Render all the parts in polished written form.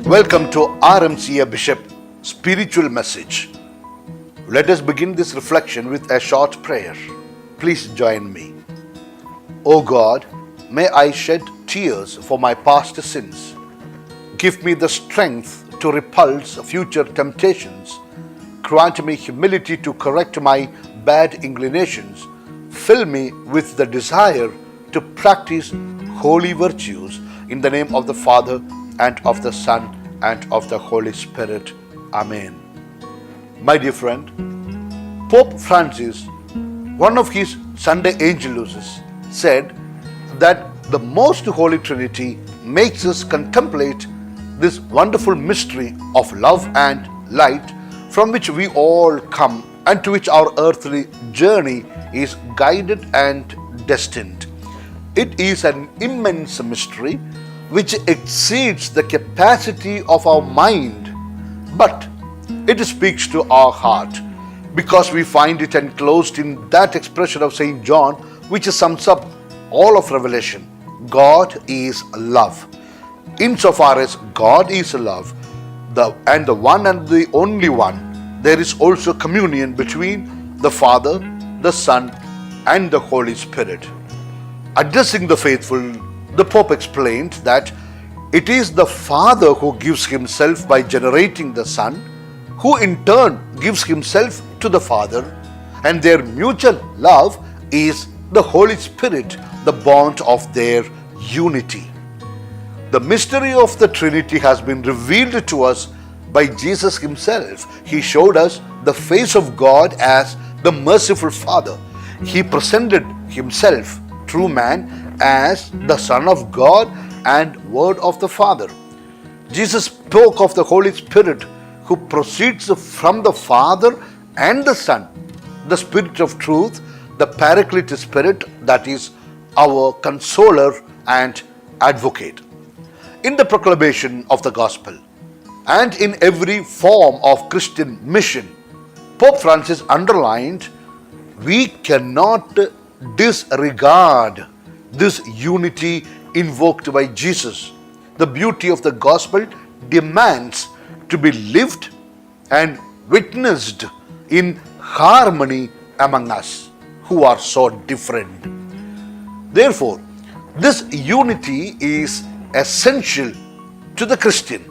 Welcome to RMCA Bishop Spiritual Message. Let us begin this reflection with a short prayer. Please join me. O God, may I shed tears for my past sins. Give me the strength to repulse future temptations. Grant me humility to correct my bad inclinations. Fill me with the desire to practice holy virtues in the name of the Father and of the Son and of the Holy Spirit. Amen. My dear friend, Pope Francis, one of his Sunday Angeluses, said that the Most Holy Trinity makes us contemplate this wonderful mystery of love and light from which we all come and to which our earthly journey is guided and destined. It is an immense mystery which exceeds the capacity of our mind, but it speaks to our heart because we find it enclosed in that expression of St. John which sums up all of Revelation. God is love. Insofar as God is love, the one and the only one, there is also communion between the Father, the Son, and the Holy Spirit. Addressing the faithful, the Pope explained that it is the Father who gives himself by generating the Son, who in turn gives himself to the Father, and their mutual love is the Holy Spirit, the bond of their unity. The mystery of the Trinity has been revealed to us by Jesus himself. He showed us the face of God as the merciful Father. He presented himself, true man, as the Son of God and Word of the Father. Jesus spoke of the Holy Spirit who proceeds from the Father and the Son, the Spirit of truth, the Paraclete Spirit, that is our consoler and advocate. In the proclamation of the gospel and in every form of Christian mission, Pope Francis underlined, we cannot disregard this unity invoked by Jesus. The beauty of the gospel demands to be lived and witnessed in harmony among us who are so different. Therefore, this unity is essential to the Christian.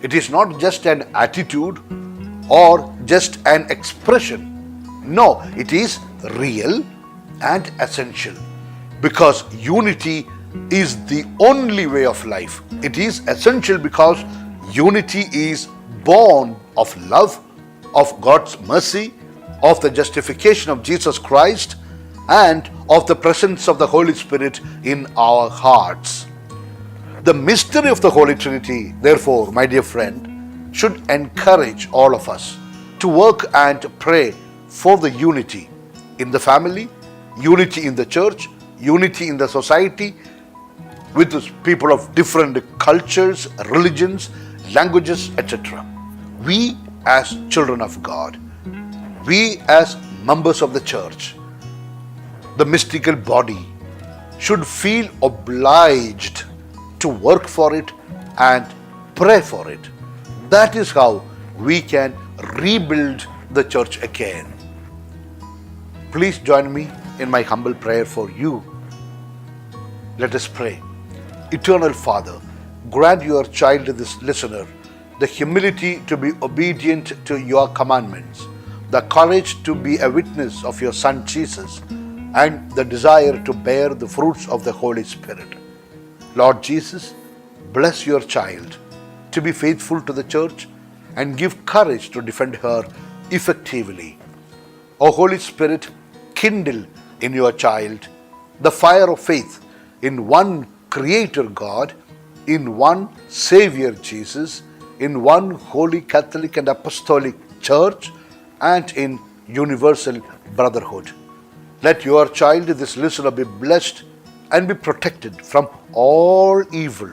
It is not just an attitude or just an expression. No, it is real and essential because unity is the only way of life. It is essential because unity is born of love, of God's mercy, of the justification of Jesus Christ, and of the presence of the Holy Spirit in our hearts. The mystery of the Holy Trinity, therefore, my dear friend, should encourage all of us to work and pray for the unity in the family, unity in the church, unity in the society, with people of different cultures, religions, languages, etc. We as children of God, we as members of the church, the mystical body, should feel obliged to work for it and pray for it. That is how we can rebuild the church again. Please join me in my humble prayer for you. Let us pray. Eternal Father, grant your child, this listener, the humility to be obedient to your commandments, the courage to be a witness of your Son Jesus, and the desire to bear the fruits of the Holy Spirit. Lord Jesus, bless your child to be faithful to the church and give courage to defend her effectively. O Holy Spirit, kindle in your child the fire of faith in one Creator God, in one Savior Jesus, in one Holy Catholic and Apostolic Church, and in universal brotherhood. Let your child, this listener, be blessed and be protected from all evil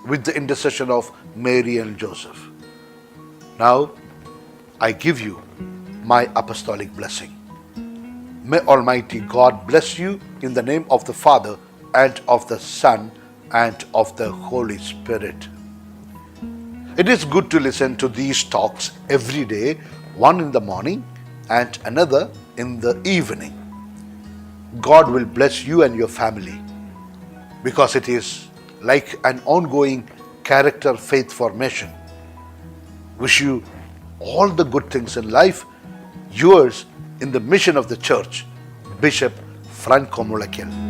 with the intercession of Mary and Joseph. Now, I give you my apostolic blessing. May Almighty God bless you in the name of the Father and of the Son and of the Holy Spirit. It is good to listen to these talks every day, one in the morning and another in the evening. God will bless you and your family because it is like an ongoing character faith formation. Wish you all the good things in life. Yours in the mission of the church, Bishop Franco Mulakil.